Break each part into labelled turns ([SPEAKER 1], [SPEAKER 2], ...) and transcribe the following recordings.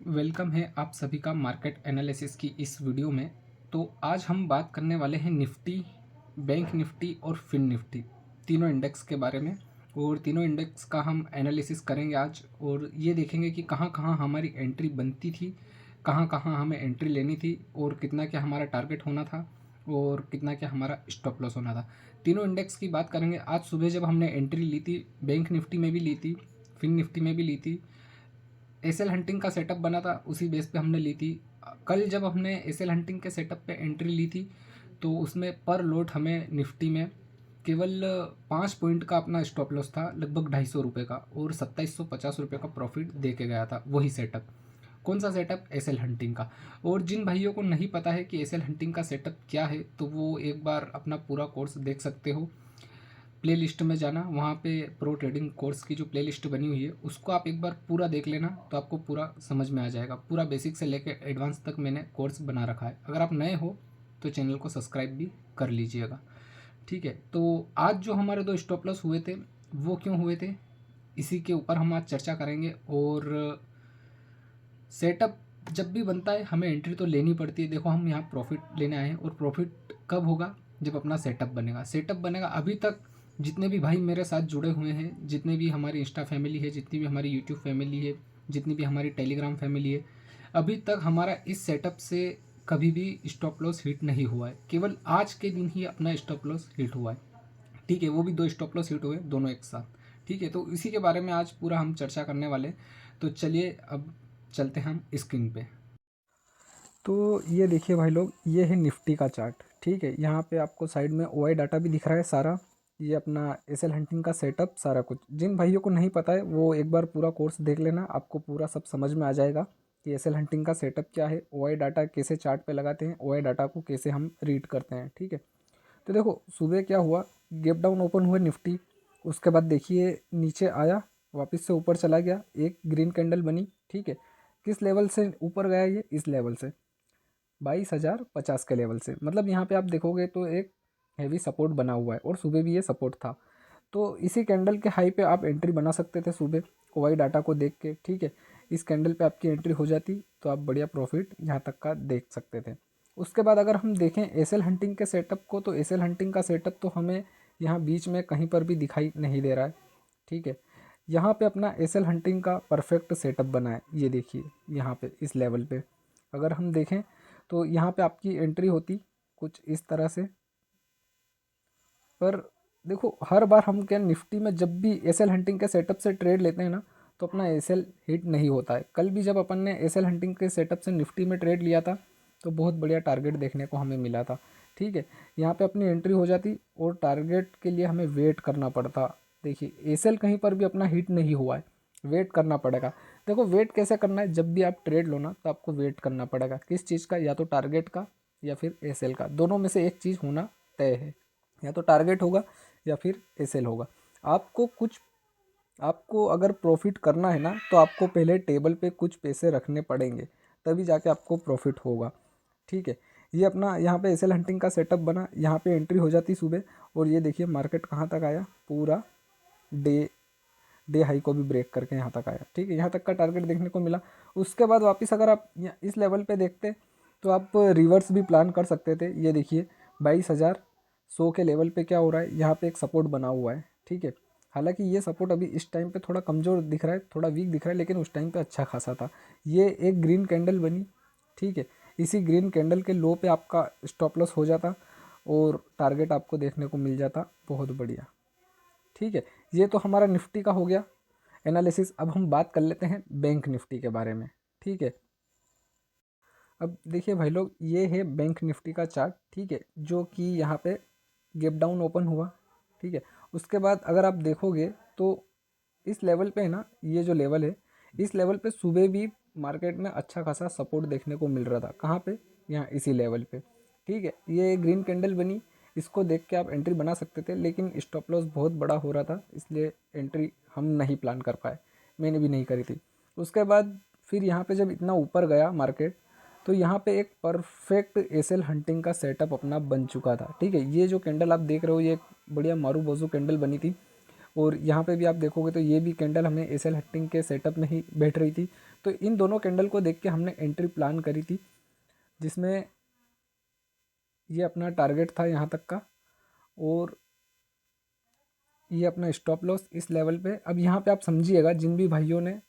[SPEAKER 1] Welcome है आप सभी का मार्केट एनालिसिस की इस वीडियो में। तो आज हम बात करने वाले हैं निफ्टी, बैंक निफ्टी और फिन निफ्टी तीनों इंडेक्स के बारे में। और तीनों इंडेक्स का हम एनालिसिस करेंगे आज, और ये देखेंगे कि कहाँ कहाँ हमारी एंट्री बनती थी, कहाँ कहाँ हमें एंट्री लेनी थी, और कितना क्या हमारा टारगेट होना था, और कितना क्या हमारा स्टॉप लॉस होना था। तीनों इंडेक्स की बात करेंगे। आज सुबह जब हमने एंट्री ली थी, बैंक निफ्टी में भी ली थी, फिन निफ्टी में भी ली थी, एसएल हंटिंग का सेटअप बना था, उसी बेस पे हमने ली थी। कल जब हमने एसएल हंटिंग के सेटअप पे एंट्री ली थी, तो उसमें पर लोट हमें निफ्टी में केवल 5 पॉइंट का अपना स्टॉप लॉस था, लगभग 250 रुपये का, और 2750 रुपये का प्रॉफिट दे के गया था। वही सेटअप। कौन सा सेटअप? एसएल हंटिंग का। और जिन भाइयों को नहीं पता है कि एसएल हंटिंग का सेटअप क्या है, तो वो एक बार अपना पूरा कोर्स देख सकते हो। प्ले लिस्ट में जाना, वहाँ पे प्रो ट्रेडिंग कोर्स की जो प्ले लिस्ट बनी हुई है उसको आप एक बार पूरा देख लेना, तो आपको पूरा समझ में आ जाएगा। पूरा बेसिक से लेकर एडवांस तक मैंने कोर्स बना रखा है। अगर आप नए हो तो चैनल को सब्सक्राइब भी कर लीजिएगा। ठीक है, तो आज जो हमारे दो स्टॉप लॉस हुए थे वो क्यों हुए थे, इसी के ऊपर हम आज चर्चा करेंगे। और सेटअप जब भी बनता है हमें एंट्री तो लेनी पड़ती है। देखो, हम यहाँ प्रॉफिट लेने आए हैं, और प्रॉफिट कब होगा? जब अपना सेटअप बनेगा। सेटअप बनेगा। अभी तक जितने भी भाई मेरे साथ जुड़े हुए हैं, जितने भी हमारी इंस्टा फैमिली है, जितनी भी हमारी यूट्यूब फैमिली है, जितनी भी हमारी टेलीग्राम फैमिली है, अभी तक हमारा इस सेटअप से कभी भी स्टॉप लॉस हिट नहीं हुआ है। केवल आज के दिन ही अपना स्टॉप लॉस हिट हुआ है। ठीक है, वो भी दो स्टॉप लॉस हिट हुए, दोनों एक साथ। ठीक है, तो इसी के बारे में आज पूरा हम चर्चा करने वाले। तो चलिए अब चलते हैं हम स्क्रीन पे। तो ये देखिए भाई लोग, ये है निफ्टी का चार्ट। ठीक है, यहाँ पे आपको साइड में ओआई डाटा भी दिख रहा है सारा। ये अपना एसएल हंटिंग का सेटअप सारा कुछ। जिन भाइयों को नहीं पता है वो एक बार पूरा कोर्स देख लेना, आपको पूरा सब समझ में आ जाएगा कि एसएल हंटिंग का सेटअप क्या है, ओआई डाटा कैसे चार्ट पे लगाते हैं, ओआई डाटा को कैसे हम रीड करते हैं। ठीक है, तो देखो सुबह क्या हुआ, गैप डाउन ओपन हुआ निफ्टी। उसके बाद देखिए नीचे आया, वापस से ऊपर चला गया, एक ग्रीन कैंडल बनी। ठीक है, किस लेवल से ऊपर गया ये? इस लेवल से, 22,050 के लेवल से। मतलब यहाँ पे आप देखोगे तो एक हैवी सपोर्ट बना हुआ है, और सुबह भी ये सपोर्ट था। तो इसी कैंडल के हाई पे आप एंट्री बना सकते थे सुबह, ओवाई डाटा को देख के। ठीक है, इस कैंडल पे आपकी एंट्री हो जाती तो आप बढ़िया प्रॉफिट यहाँ तक का देख सकते थे। उसके बाद अगर हम देखें एसएल हंटिंग के सेटअप को, तो एसएल हंटिंग का सेटअप तो हमें यहाँ बीच में कहीं पर भी दिखाई नहीं दे रहा है। ठीक है, यहाँ पे अपना एसएल हंटिंग का परफेक्ट सेटअप बना है। ये देखिए यहाँ पे इस लेवल पे अगर हम देखें तो यहाँ पे आपकी एंट्री होती कुछ इस तरह से। पर देखो, हर बार हम क्या, निफ्टी में जब भी एसएल हंटिंग के सेटअप से ट्रेड लेते हैं ना, तो अपना एसएल हिट नहीं होता है। कल भी जब अपन ने एसएल हंटिंग के सेटअप से निफ्टी में ट्रेड लिया था, तो बहुत बढ़िया टारगेट देखने को हमें मिला था। ठीक है, यहाँ पे अपनी एंट्री हो जाती, और टारगेट के लिए हमें वेट करना पड़ता। देखिए एसएल कहीं पर भी अपना हिट नहीं हुआ है, वेट करना पड़ेगा। देखो वेट कैसे करना है, जब भी आप ट्रेड लो ना, तो आपको वेट करना पड़ेगा। किस चीज़ का? या तो टारगेट का या फिर एसएल का, दोनों में से एक चीज़ होना तय है। या तो टारगेट होगा या फिर एसएल होगा। आपको कुछ आपको अगर प्रॉफिट करना है ना, तो आपको पहले टेबल पे कुछ पैसे रखने पड़ेंगे, तभी जाके आपको प्रॉफिट होगा। ठीक है, ये अपना यहाँ पे एसएल हंटिंग का सेटअप बना, यहाँ पे एंट्री हो जाती सुबह। और ये देखिए मार्केट कहाँ तक आया, पूरा डे डे हाई को भी ब्रेक करके यहाँ तक आया। ठीक है, यहाँ तक का टारगेट देखने को मिला। उसके बाद वापस अगर आप इस लेवल पे देखते, तो आप रिवर्स भी प्लान कर सकते थे। ये देखिए 22,100 के लेवल पे क्या हो रहा है, यहाँ पे एक सपोर्ट बना हुआ है। ठीक है, हालांकि ये सपोर्ट अभी इस टाइम पे थोड़ा कमज़ोर दिख रहा है, थोड़ा वीक दिख रहा है, लेकिन उस टाइम पे अच्छा खासा था। ये एक ग्रीन कैंडल बनी। ठीक है, इसी ग्रीन कैंडल के लो पे आपका स्टॉप लॉस हो जाता, और टारगेट आपको देखने को मिल जाता। बहुत बढ़िया। ठीक है, ये तो हमारा निफ्टी का हो गया एनालिसिस। अब हम बात कर लेते हैं बैंक निफ्टी के बारे में। ठीक है, अब देखिए भाई लोग, ये है बैंक निफ्टी का चार्ट। ठीक है, जो कि यहाँ पे गैप डाउन ओपन हुआ। ठीक है, उसके बाद अगर आप देखोगे तो इस लेवल पे है ना, ये जो लेवल है, इस लेवल पे सुबह भी मार्केट में अच्छा खासा सपोर्ट देखने को मिल रहा था। कहाँ पे? यहाँ इसी लेवल पे। ठीक है, ये ग्रीन कैंडल बनी, इसको देख के आप एंट्री बना सकते थे, लेकिन स्टॉप लॉस बहुत बड़ा हो रहा था, इसलिए एंट्री हम नहीं प्लान कर पाए, मैंने भी नहीं करी थी। उसके बाद फिर यहाँ पे जब इतना ऊपर गया मार्केट, तो यहाँ पे एक परफेक्ट एसएल हंटिंग का सेटअप अपना बन चुका था। ठीक है, ये जो कैंडल आप देख रहे हो, ये एक बढ़िया मारू बोजू कैंडल बनी थी। और यहाँ पे भी आप देखोगे तो ये भी कैंडल हमें एसएल हंटिंग के सेटअप में ही बैठ रही थी। तो इन दोनों कैंडल को देख के हमने एंट्री प्लान करी थी, जिसमें ये अपना टारगेट था यहाँ तक का और ये अपना स्टॉप लॉस इस लेवल पे। अब यहाँ पे आप समझिएगा, जिन भी भाइयों ने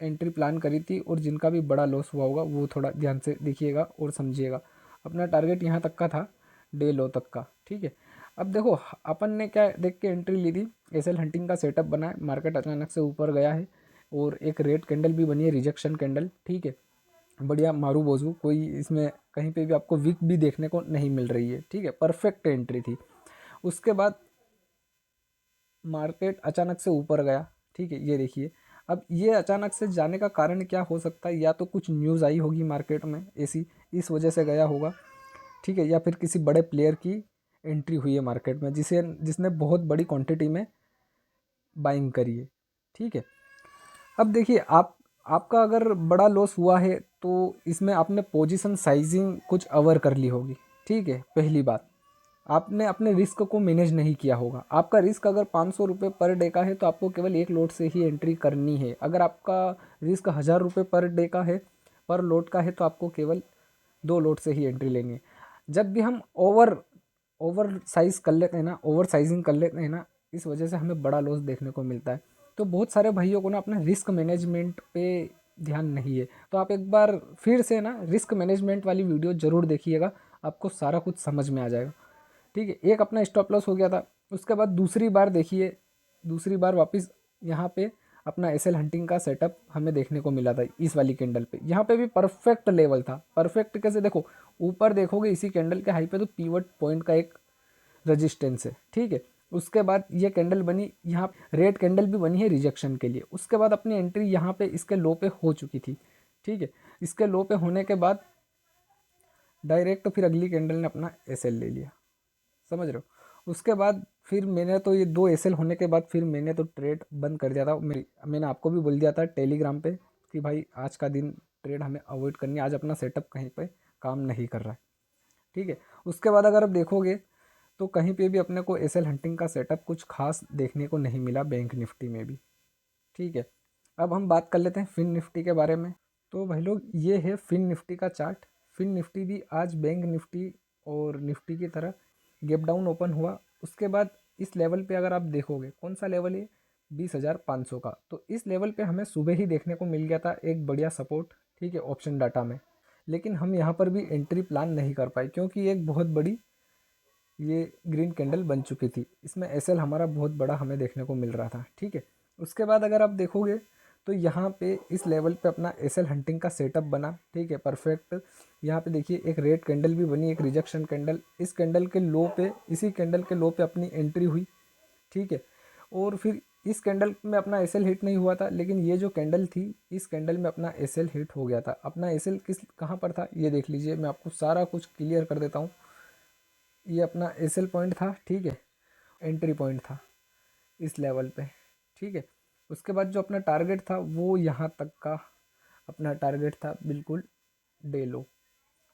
[SPEAKER 1] एंट्री प्लान करी थी और जिनका भी बड़ा लॉस हुआ होगा वो थोड़ा ध्यान से देखिएगा और समझिएगा। अपना टारगेट यहाँ तक का था, डे लो तक का, ठीक है। अब देखो अपन ने क्या देख के एंट्री ली थी, एसएल हंटिंग का सेटअप बना है, मार्केट अचानक से ऊपर गया है और एक रेड कैंडल भी बनी है, रिजेक्शन कैंडल, ठीक है, बढ़िया मारू बोझू, कोई इसमें कहीं पे भी आपको वीक भी देखने को नहीं मिल रही है, ठीक है, परफेक्ट एंट्री थी। उसके बाद मार्केट अचानक से ऊपर गया, ठीक है, ये देखिए। अब ये अचानक से जाने का कारण क्या हो सकता है, या तो कुछ न्यूज़ आई होगी मार्केट में ऐसी, इस वजह से गया होगा, ठीक है, या फिर किसी बड़े प्लेयर की एंट्री हुई है मार्केट में जिसने बहुत बड़ी क्वांटिटी में बाइंग करी है, ठीक है। अब देखिए आपका अगर बड़ा लॉस हुआ है तो इसमें आपने पोजीशन साइजिंग कुछ अवर कर ली होगी, ठीक है। पहली बात, आपने अपने रिस्क को मैनेज नहीं किया होगा। आपका रिस्क अगर 500 रुपये पर डे का है तो आपको केवल एक लोट से ही एंट्री करनी है। अगर आपका रिस्क 1000 रुपये पर डे का है, पर लोट का है, तो आपको केवल 2 लोट से ही एंट्री लेनी है। जब भी हम ओवर साइज कर लेते हैं ना, ओवर साइजिंग कर लेते हैं ना, इस वजह से हमें बड़ा लॉस देखने को मिलता है। तो बहुत सारे भाइयों को ना अपना रिस्क मैनेजमेंट पे ध्यान नहीं है, तो आप एक बार फिर से ना रिस्क मैनेजमेंट वाली वीडियो ज़रूर देखिएगा, आपको सारा कुछ समझ में आ जाएगा, ठीक है। एक अपना स्टॉप लॉस हो गया था, उसके बाद दूसरी बार देखिए, दूसरी बार वापस यहाँ पे अपना एसएल हंटिंग का सेटअप हमें देखने को मिला था इस वाली कैंडल पे। यहाँ पे भी परफेक्ट लेवल था, परफेक्ट कैसे, देखो ऊपर देखोगे इसी कैंडल के हाई पे तो पीवट पॉइंट का एक रजिस्टेंस है, ठीक है। उसके बाद ये कैंडल बनी, यहाँ रेड कैंडल भी बनी है रिजेक्शन के लिए। उसके बाद अपनी एंट्री यहाँ पे इसके लो पे हो चुकी थी, ठीक है। इसके लो पे होने के बाद डायरेक्ट फिर अगली कैंडल ने अपना एसएल ले लिया, समझ रहे हो। उसके बाद फिर मैंने तो ये 2 एसएल होने के बाद फिर मैंने तो ट्रेड बंद कर दिया था। मैंने आपको भी बोल दिया था टेलीग्राम पे कि भाई आज का दिन ट्रेड हमें अवॉइड करनी है, आज अपना सेटअप कहीं पे काम नहीं कर रहा है, ठीक है। उसके बाद अगर आप देखोगे तो कहीं पे भी अपने को एसएल हंटिंग का सेटअप कुछ खास देखने को नहीं मिला बैंक निफ्टी में भी, ठीक है। अब हम बात कर लेते हैं फिन निफ्टी के बारे में। तो भाई लोग ये है फिन निफ्टी का चार्ट। फिन निफ्टी भी आज बैंक निफ्टी और निफ्टी की तरह गैप डाउन ओपन हुआ। उसके बाद इस लेवल पे अगर आप देखोगे, कौन सा लेवल है, 20,500 का, तो इस लेवल पे हमें सुबह ही देखने को मिल गया था एक बढ़िया सपोर्ट, ठीक है, ऑप्शन डाटा में। लेकिन हम यहाँ पर भी एंट्री प्लान नहीं कर पाए क्योंकि एक बहुत बड़ी ये ग्रीन कैंडल बन चुकी थी, इसमें एसएल हमारा बहुत बड़ा हमें देखने को मिल रहा था, ठीक है। उसके बाद अगर आप देखोगे तो यहाँ पे इस लेवल पे अपना एसएल हंटिंग का सेटअप बना, ठीक है, परफेक्ट। यहाँ पे देखिए एक रेड कैंडल भी बनी, एक रिजेक्शन कैंडल, इस कैंडल के लो पे, इसी कैंडल के लो पे अपनी एंट्री हुई, ठीक है। और फिर इस कैंडल में अपना एसएल हिट नहीं हुआ था, लेकिन ये जो कैंडल थी इस कैंडल में अपना एसएल हिट हो गया था। अपना एसएल कहाँ पर था ये देख लीजिए, मैं आपको सारा कुछ क्लियर कर देता हूँ। ये अपना एसएल पॉइंट था, ठीक है, एंट्री पॉइंट था इस लेवल पे, ठीक है। उसके बाद जो अपना टारगेट था वो यहाँ तक का अपना टारगेट था, बिल्कुल डे लो,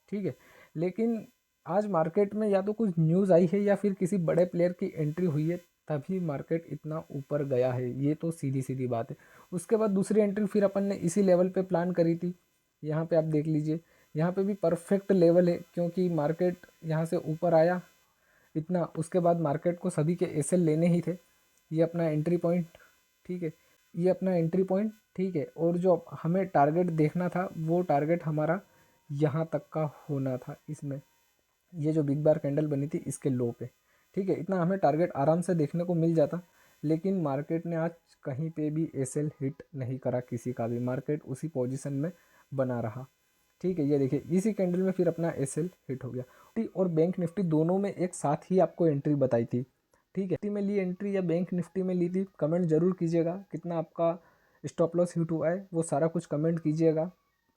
[SPEAKER 1] ठीक है। लेकिन आज मार्केट में या तो कुछ न्यूज़ आई है या फिर किसी बड़े प्लेयर की एंट्री हुई है, तभी मार्केट इतना ऊपर गया है, ये तो सीधी सीधी बात है। उसके बाद दूसरी एंट्री फिर अपन ने इसी लेवल पे प्लान करी थी, यहाँ पे आप देख लीजिए, यहाँ पे भी परफेक्ट लेवल है क्योंकि मार्केट यहाँ से ऊपर आया इतना। उसके बाद मार्केट को सभी के एसएल लेने ही थे। ये अपना एंट्री पॉइंट, ठीक है, ये अपना एंट्री पॉइंट, ठीक है। और जो हमें टारगेट देखना था वो टारगेट हमारा यहाँ तक का होना था, इसमें ये जो बिग बार कैंडल बनी थी इसके लो पे, ठीक है। इतना हमें टारगेट आराम से देखने को मिल जाता, लेकिन मार्केट ने आज कहीं पे भी एसएल हिट नहीं करा किसी का भी, मार्केट उसी पोजीशन में बना रहा, ठीक है। ये देखिए इसी कैंडल में फिर अपना एसएल हिट हो गया। और बैंक निफ्टी दोनों में एक साथ ही आपको एंट्री बताई थी, ठीक है। निफ्टी में ली एंट्री या बैंक निफ्टी में ली थी, कमेंट जरूर कीजिएगा कितना आपका स्टॉप लॉस हिट हुआ है, वो सारा कुछ कमेंट कीजिएगा।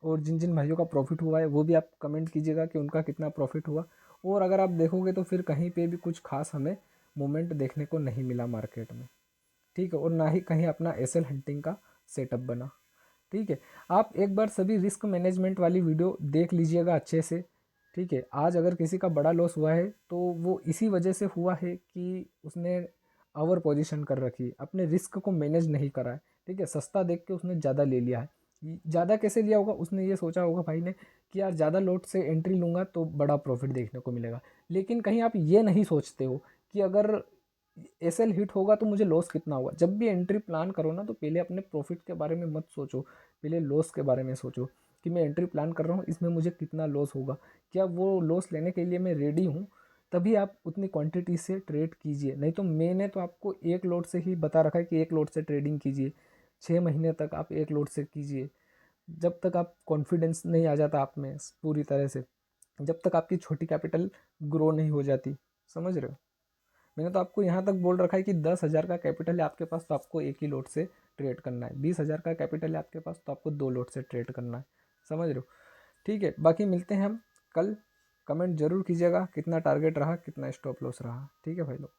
[SPEAKER 1] और जिन जिन भाइयों का प्रॉफिट हुआ है वो भी आप कमेंट कीजिएगा कि उनका कितना प्रॉफिट हुआ। और अगर आप देखोगे तो फिर कहीं पे भी कुछ खास हमें मोमेंट देखने को नहीं मिला मार्केट में, ठीक है। और ना ही कहीं अपना एसएल हंटिंग का सेटअप बना, ठीक है। आप एक बार सभी रिस्क मैनेजमेंट वाली वीडियो देख लीजिएगा अच्छे से, ठीक है। आज अगर किसी का बड़ा लॉस हुआ है तो वो इसी वजह से हुआ है कि उसने ओवर पोजीशन कर रखी, अपने रिस्क को मैनेज नहीं करा है, ठीक है, सस्ता देख के उसने ज़्यादा ले लिया है। ज़्यादा कैसे लिया होगा, उसने ये सोचा होगा भाई ने कि यार ज़्यादा लॉट से एंट्री लूँगा तो बड़ा प्रॉफिट देखने को मिलेगा। लेकिन कहीं आप ये नहीं सोचते हो कि अगर एसएल हिट होगा तो मुझे लॉस कितना होगा। जब भी एंट्री प्लान करो ना तो पहले अपने प्रॉफिट के बारे में मत सोचो, पहले लॉस के बारे में सोचो कि मैं एंट्री प्लान कर रहा हूँ, इसमें मुझे कितना लॉस होगा, क्या वो लॉस लेने के लिए मैं रेडी हूँ। तभी आप उतनी क्वांटिटी से ट्रेड कीजिए। नहीं तो मैंने तो आपको एक लॉट से ही बता रखा है कि एक लॉट से ट्रेडिंग कीजिए, 6 महीने तक आप एक लॉट से कीजिए, जब तक आप कॉन्फिडेंस नहीं आ जाता आप में पूरी तरह से, जब तक आपकी छोटी कैपिटल ग्रो नहीं हो जाती। समझ रहे हो, मैंने तो आपको यहाँ तक बोल रखा है कि 10,000 का कैपिटल है आपके पास तो आपको एक ही लोट से ट्रेड करना है, 20,000 का कैपिटल है आपके पास तो आपको 2 लोट से ट्रेड करना है। समझ रहे हो, ठीक है। बाकी मिलते हैं हम कल, कमेंट जरूर कीजिएगा कितना टारगेट रहा, कितना स्टॉप लॉस रहा। ठीक है भाई लोग।